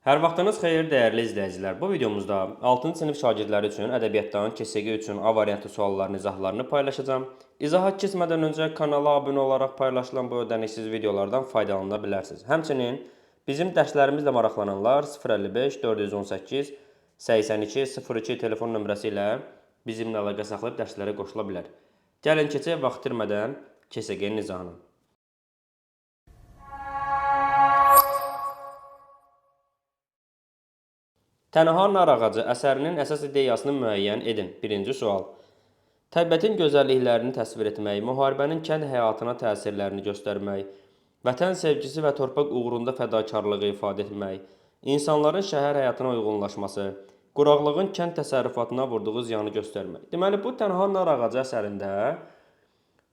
Hər vaxtınız xeyir, dəyərli izləyicilər. Bu videomuzda 6-cı sinif şagirdləri üçün ədəbiyyatdan KSG üçün A variantı sualların izahlarını paylaşacağam. İzaha keçmədən öncə kanala abunə olaraq paylaşılan bu ödənişsiz videolardan faydalana bilərsiniz. Həmçinin bizim dərslərimizlə maraqlananlar 055 418 82 02 telefon nömrəsi ilə bizimlə əlaqə saxlayıb dərslərə qoşula bilər. Gəlin keçək vaxt itirmədən KSG-nin izahına. Tənha nar ağacı əsərinin əsas ideyasını müəyyən edin. Birinci sual. Təbiətin gözəlliklərini təsvir etmək, müharibənin kənd həyatına təsirlərini göstərmək, vətən sevgisi və torpaq uğrunda fədakarlığı ifadə etmək, insanların şəhər həyatına uyğunlaşması, quraqlığın kənd təsərrüfatına vurduğu ziyanı göstərmək. Deməli, bu Tənha nar ağacı əsərində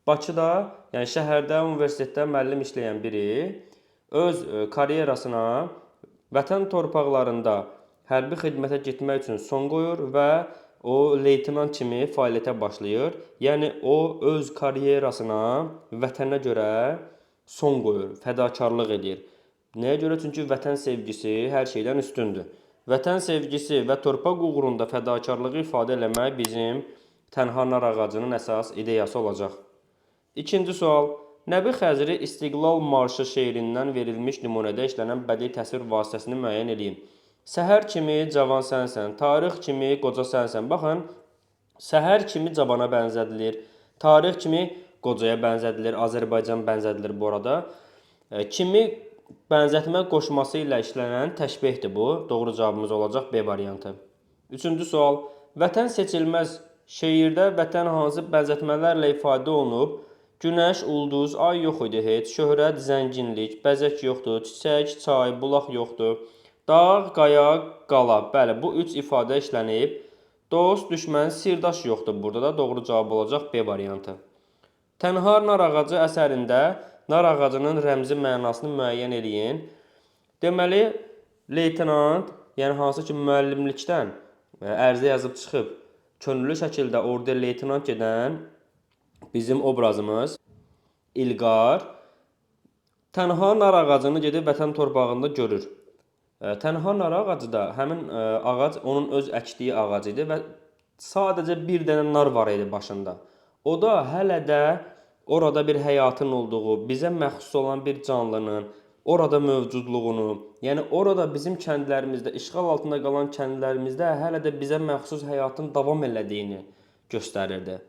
Bakıda, yəni şəhərdə, universitetdə müəllim işləyən biri öz karyerasına vətən torpaqlarında hərbi xidmətə getmək üçün son qoyur və o leytenant kimi fəaliyyətə başlayır. Yəni o öz karyerasına vətənə görə son qoyur, fədakarlıq edir. Nəyə görə? Çünki vətən sevgisi hər şeydən üstündür. Vətən sevgisi və torpaq uğrunda fədakarlığı ifadə eləmək bizim Tənha nar ağacının əsas ideyası olacaq. İkinci sual. Nəbi Xəzri İstiqlal Marşı şeirindən verilmiş nümunədə işlənən bədii təsvir vasitəsini müəyyən edin. Səhər kimi cavan sənsən, tarix kimi qoca sənsən. Baxın, səhər kimi cabana bənzədilir, tarix kimi qocaya bənzədilir, Azərbaycan bənzədilir bu arada. Kimi bənzətmə qoşması ilə işlənən təşbehdir bu. Doğru cavabımız olacaq B variantı. Üçüncü sual. Vətən seçilməz şeirdə vətən hansı bənzətmələrlə ifadə olunub? Günəş, ulduz, ay yox idi heç, şöhrət, zənginlik, bəzək yoxdur, çiçək, çay, bulaq yoxdur. Dağ, qaya, qala. Bəli, bu üç ifadə işlənib. Dost, düşmən, sirdaş yoxdur. Burada da doğru cavab olacaq B variantı. Tənha nar ağacı əsərində nar ağacının rəmzi mənasını müəyyən edin. Deməli, leytenant, yəni hansı ki müəllimlikdən ərizə yazıb çıxıb, könüllü şəkildə orada leytenant gedən bizim obrazımız İlqar tənha nar ağacını gedib vətən torpağında görür. Tənha nar ağacı da həmin ağac onun öz əkdiyi ağac idi və sadəcə bir dənə nar var idi başında. O da hələ də orada bir həyatın olduğu, bizə məxsus olan bir canlının orada mövcudluğunu, yəni orada bizim kəndlərimizdə, işğal altında qalan kəndlərimizdə hələ də bizə məxsus həyatın davam elədiyini göstərirdi.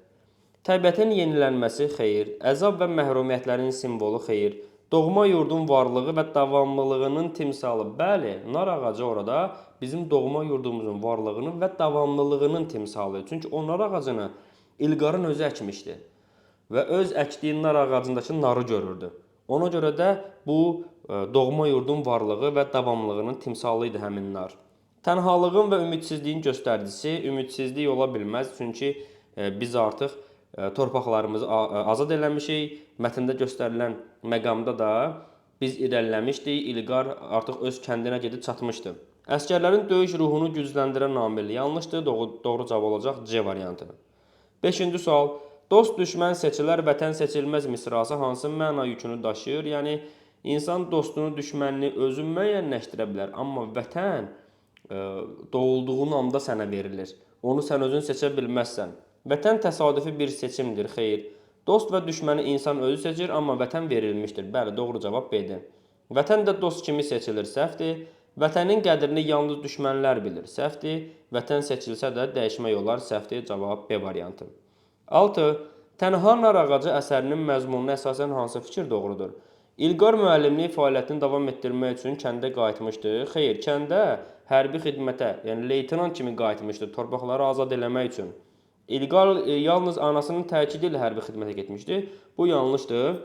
Təbiətin yenilənməsi xeyir, əzab və məhrumiyyətlərin simvolu xeyir, doğma yurdun varlığı və davamlılığının timsalı. Bəli, nar ağacı orada bizim doğma yurdumuzun varlığının və davamlılığının timsalı. Çünki o nar ağacını İlqarın özü əkmişdi və öz əkdiyi nar ağacındakı narı görürdü. Ona görə də bu doğma yurdun varlığı və davamlılığının timsalı idi həmin nar. Tənhalığın və ümidsizliyin göstəricisi ümidsizlik ola bilməz. Çünki biz artıq torpaqlarımızı azad eləmişik. Mətndə göstərilən məqamda da biz irəliləmişdik. İlqar artıq öz kəndinə gedib çatmışdı. Əskərlərin döyüş ruhunu gücləndirən amil yanlışdır. Doğru cavab olacaq C variantı. 5-ci sual. Dost düşmən seçilər, vətən seçilməz misrası hansı məna yükünü daşıyır? Yəni insan dostunu, düşmənini özü müəyyənləşdirə bilər, amma vətən doğulduğun anda sənə verilir. Onu sən özün seçə bilməzsən. Vətən təsadüfi bir seçimdir, xeyr. Dost və düşməni insan özü seçir, amma vətən verilmişdir. Bəli, doğru cavab B-dir. Vətən də dost kimi seçilir, səhvdir. Vətənin qədrini yalnız düşmənlər bilir, səhvdir. Vətən seçilsə də dəyişmək olar, səhvdir. Cavab B variantı. 6. Tənha nar ağacı əsərinin məzmununa əsasən hansı fikir doğrudur? İlqar müəllimlik fəaliyyətini davam etdirmək üçün kəndə qayıtmışdı. Xeyr, kəndə hərbi xidmətə, yəni leytenant kimi qayıtmışdı, torpaqları azad eləmək üçün. İlqar yalnız anasının təkidi ilə hərbi xidmətə getmişdi. Bu yanlışdır.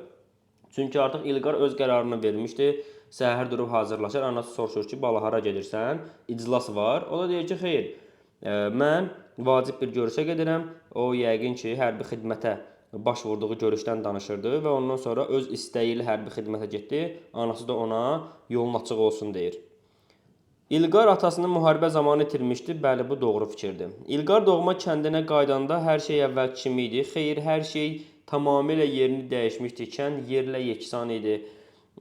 Çünki artıq İlqar öz qərarını vermişdi. Səhər durub hazırlaşır, anası soruşur ki, bala hara gedirsən? İclas var. O da deyir ki, xeyr, mən vacib bir görüşə gedirəm. O yəqin ki, hərbi xidmətə baş vurduğu görüşdən danışırdı və ondan sonra öz istəyi ilə hərbi xidmətə getdi. Anası da ona yolun açıq olsun deyir. İlqar atasını müharibə zamanı itirmişdi. Bəli, bu doğru fikirdir. İlqar doğma kəndinə qaydanda hər şey əvvəl kimi idi? Xeyr, hər şey tamamilə yerini dəyişmişdi. Kənd yerlə yeksan idi.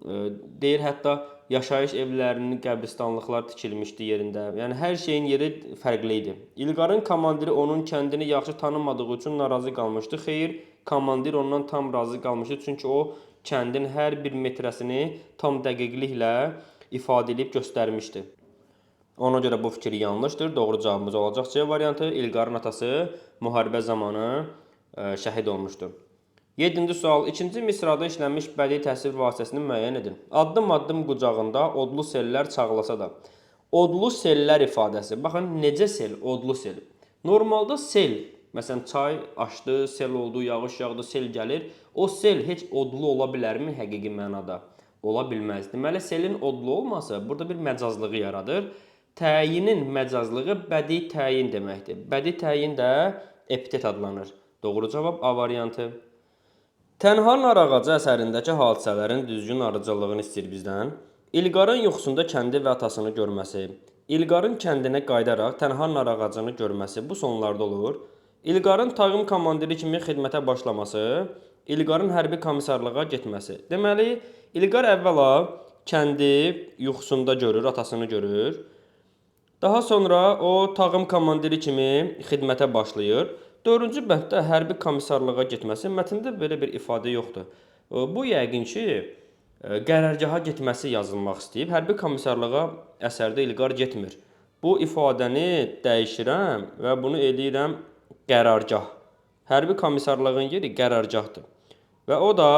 Deyir hətta yaşayış evlərinin, qəbristanlıqlar tikilmişdi yerində. Yəni hər şeyin yeri fərqli idi. İlqarın komandiri onun kəndini yaxşı tanımadığı üçün narazı qalmışdı. Xeyr, komandir ondan tam razı qalmışdı. Çünki o kəndin hər bir metrəsini tam dəqiqliklə ifadə edib göstərmişdi. Ona görə bu fikir yanlışdır. Doğru cavabımız olacaq C variantı. İlqarın atası müharibə zamanı şəhid olmuşdur. 7-ci sual. İkinci misrada işlənmiş bədii təsvir vasitəsini müəyyən edin. Addım-addım qucağında odlu sellər çağlasa da. Odlu sellər ifadəsi. Baxın, necə sel? Odlu sel. Normalda sel, məsələn, çay açdı, sel oldu, yağış yağdı, sel gəlir. O sel heç odlu ola bilərmi həqiqi mənada? Ola bilməz. Deməli, selin odlu olması burada bir məcazlığı yaradır. Təyinin məcazlığı bədii təyin deməkdir. Bədii təyin də epitet adlanır. Doğru cavab A variantı. Tənha nar ağacı əsərindəki hadisələrin düzgün arıcılığını istəyir bizdən. İlqarın yuxusunda kəndi və atasını görməsi, İlqarın kəndinə qayıdaraq tənha nar ağacını görməsi bu sonlarda olur. İlqarın tağım komandiri kimi xidmətə başlaması, İlqarın hərbi komissarlığa getməsi. Deməli, İlqar əvvəla kəndi yuxusunda görür, atasını görür. Daha sonra o tağım komandiri kimi xidmətə başlayır. 4-cü bənddə hərbi komissarlığa getməsi, mətndə belə bir ifadə yoxdur. Bu yəqin ki, qərargaha getməsi yazılmaq istəyib. Hərbi komissarlığa əsərdə İlqar getmir. Bu ifadəni dəyişirəm və bunu eləyirəm qərargah. Hərbi komissarlığın yeri qərargahdır. Və o da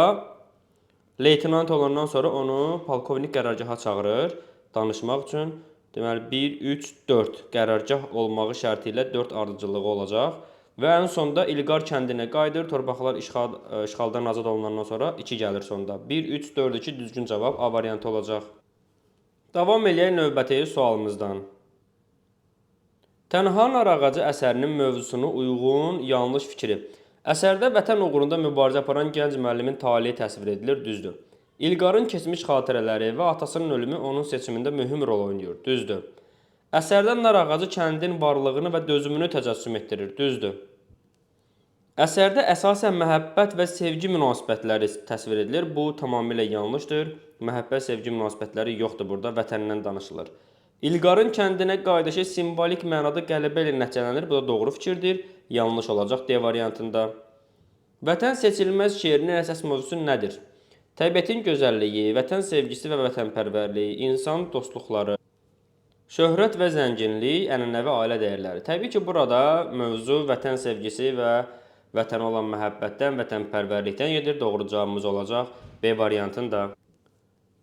leytenant olandan sonra onu polkovnik qərargaha çağırır danışmaq üçün. Deməli 1, 3, 4 qərargah olmağı şərti ilə 4 ardıcılığı olacaq. Və ən sonda İlqar kəndinə qayıdır, torpaqlar işğaldan azad olunandan sonra 2 gəlir sonda. 1, 3, 4, 2 düzgün cavab A variantı olacaq. Davam eləyək növbəti sualımızdan. Tənha nar ağacı əsərinin mövzusuna uyğun yanlış fikri. Əsərdə vətən uğrunda mübarizə aparan gənc müəllimin taleyi təsvir edilir, düzdür. İlqarın keçmiş xatirələri və atasının ölümü onun seçimində mühüm rol oynayır, düzdür. Əsərdə nar ağacı kəndin varlığını və dözümünü təcəssüm etdirir, düzdür. Əsərdə əsasən məhəbbət və sevgi münasibətləri təsvir edilir, bu tamamilə yanlışdır. Məhəbbət, sevgi münasibətləri yoxdur burada, vətəndən danışılır. İlqarın kəndinə qayıdışı simvolik mənada qələbə ilə nəticələnir, bu da doğru fikirdir, yanlış olacaq D variantında. Vətən seçilməz şeirinin əsas mövzusu nədir? Təbiətin gözəlliyi, vətən sevgisi və vətənpərvərliyi, insan dostluqları, şöhrət və zənginlik, ənənəvi ailə dəyərləri. Təbii ki, burada mövzu vətən sevgisi və vətənə olan məhəbbətdən, vətənpərvərlikdən gedir. Doğru cavabımız olacaq B variantında.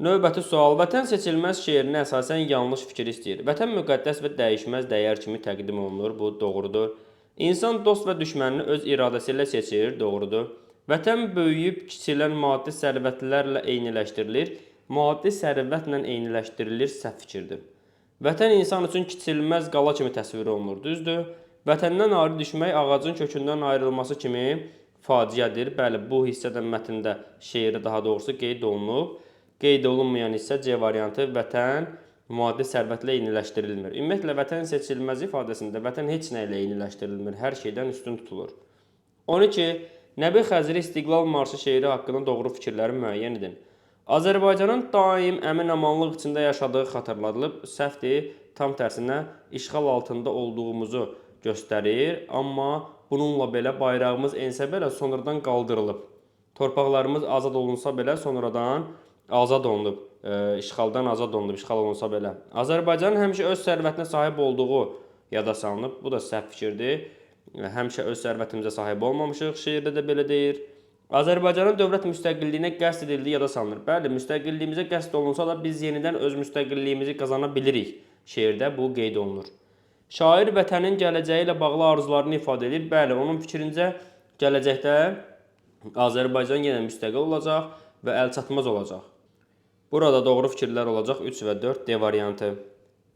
Növbəti sual. Vətən seçilməz şeirini əsasən yanlış fikir istəyir. Vətən müqəddəs və dəyişməz dəyər kimi təqdim olunur. Bu doğrudur. İnsan dost və düşmənini öz iradəsi ilə seçir. Doğrudur. Vətən böyüyüb kiçilən maddi sərvətlərlə eyniləşdirilir. Maddi sərvətlə eyniləşdirilir səhv fikirdir. Vətən insan üçün kiçilməz qala kimi təsvir olunur, düzdür. Vətəndən ayrı düşmək ağacın kökündən ayrılması kimi faciədir. Bəli, bu hissədə mətndə şeiri daha doğrusu qeyd olunub. Qeyd olunmayan hissə C variantı vətən maddi sərvətlə eyniləşdirilmir. Ümumiyyətlə, vətən seçilməz ifadəsində vətən heç nə ilə eyniləşdirilmir, hər şeydən üstün tutulur. 12. Nəbi Xəzri İstiqlal Marşı şeiri haqqında doğru fikirləri müəyyən edin. Azərbaycanın daim əmin-amanlıq içində yaşadığı xatırladılıb, səhvdir, tam tərsinə işğal altında olduğumuzu göstərir, amma bununla belə bayrağımız ensə belə sonradan qaldırılıb. Torpaqlarımız azad olunsa belə sonradan azad olunub, işğaldan azad olunub, işğal olunsa belə. Azərbaycanın həmişə öz sərvətinə sahib olduğu yada salınıb, bu da səhv fikirdir. Həmişə öz sərvətimizə sahib olmamışıq, şeirdə də belə deyir. Azərbaycanın dövlət müstəqilliyinə qəsd edildiyi yada salınır. Bəli, müstəqilliyimizə qəsd olunsa da biz yenidən öz müstəqilliyimizi qazana bilirik. Şeirdə bu qeyd olunur. Şair vətənin gələcəyi ilə bağlı arzularını ifadə edir. Bəli, onun fikrincə gələcəkdə Azərbaycan yenə müstəqil olacaq və əlçatmaz olacaq. Burada doğru fikirlər olacaq 3 və 4 D variantı.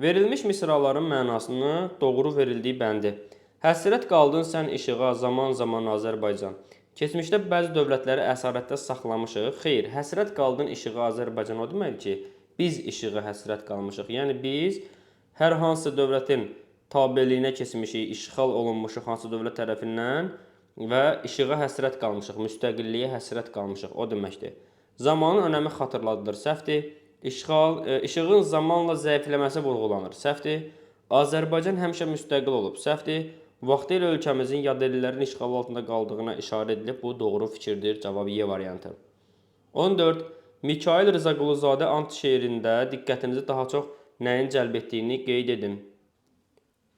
Verilmiş misraların mənasını doğru verildiyi bəndi. Həsrət qaldın sən işığa, zaman-zaman Azərbaycan. Keçmişdə bəzi dövlətləri əsarətdə saxlamışıq. Xeyr, həsrət qaldın işığa Azərbaycan o demək ki, biz işığa həsrət qalmışıq. Yəni biz hər hansı dövlətin tabeliyinə keçmişik, işğal olunmuşuq hansı dövlət tərəfindən və işığa həsrət qalmışıq, müstəqilliyə həsrət qalmışıq. O deməkdir. Zamanın önəmi xatırladılır. Səhvdir. İşığın zamanla zəifləməsi vurğulanır. Səhvdir. Azərbaycan həmişə müstəqil olub. Səhvdir. Vaxtilə ölkəmizin yad ellərin işğal altında qaldığına işarə edilib. Bu doğru fikirdir. Cavab Y variantı. 14. Mikayıl Rzaquluzadə ant şeirində diqqətinizi daha çox nəyin cəlb etdiyini qeyd edin.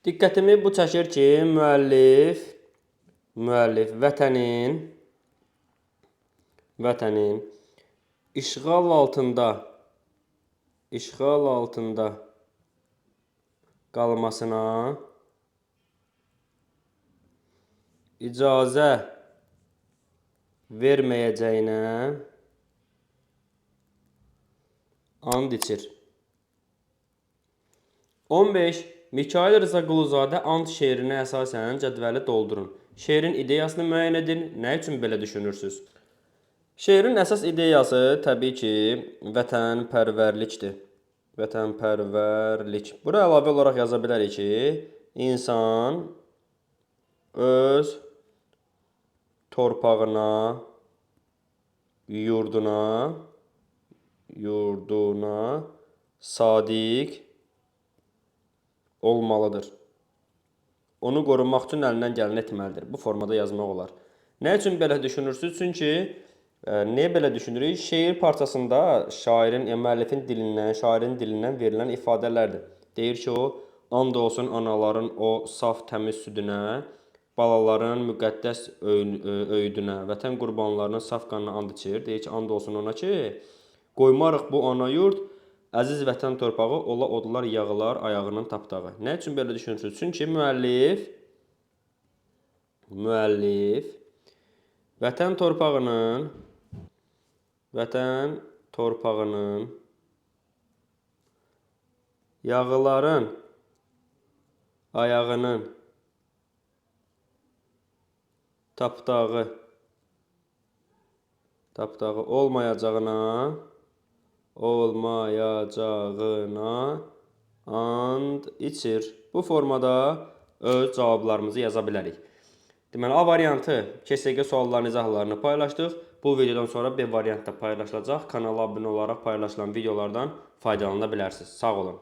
Diqqətimi bu çəkir ki, müəllif vətənin işğal altında qalmasına icazə verməyəcəyinə and içir. 15. Mikayıl Rzaquluzadə ant şeirinə əsasən cədvəli doldurun. Şeirin ideyasını müəyyən edin. Nə üçün belə düşünürsünüz? Şeirin əsas ideyası təbii ki, vətənpərvərlikdir. Vətənpərvərlik. Bura əlavə olaraq yaza bilərik ki, insan öz torpağına, yurduna sadiq olmalıdır. Onu qorumaq üçün əlindən gələni etməlidir. Bu formada yazmaq olar. Nə üçün belə düşünürsünüz? Çünki niyə belə düşünürük? Şeir parçasında müəllifin dilindən verilən ifadələrdir. Deyir ki, o, and olsun anaların o saf təmiz südünə, balaların müqəddəs öyüdünə, vətən qurbanlarının saf qanına and içir. Deyir ki, and olsun ona ki, qoymarıq bu ana yurt, əziz vətən torpağı, ola odlar yağılar ayağının tapdağı. Nə üçün belə düşünürsünüz? Çünki müəllif vətən torpağının yağıların ayağının tapdağı olmayacağına and içir. Bu formada öz cavablarımızı yaza bilərik. Deməli, A variantı KSQ suallarının izahlarını paylaşdıq. Bu videodan sonra B variantda paylaşılacaq. Kanala abunə olaraq paylaşılan videolardan faydalana bilərsiniz. Sağ olun.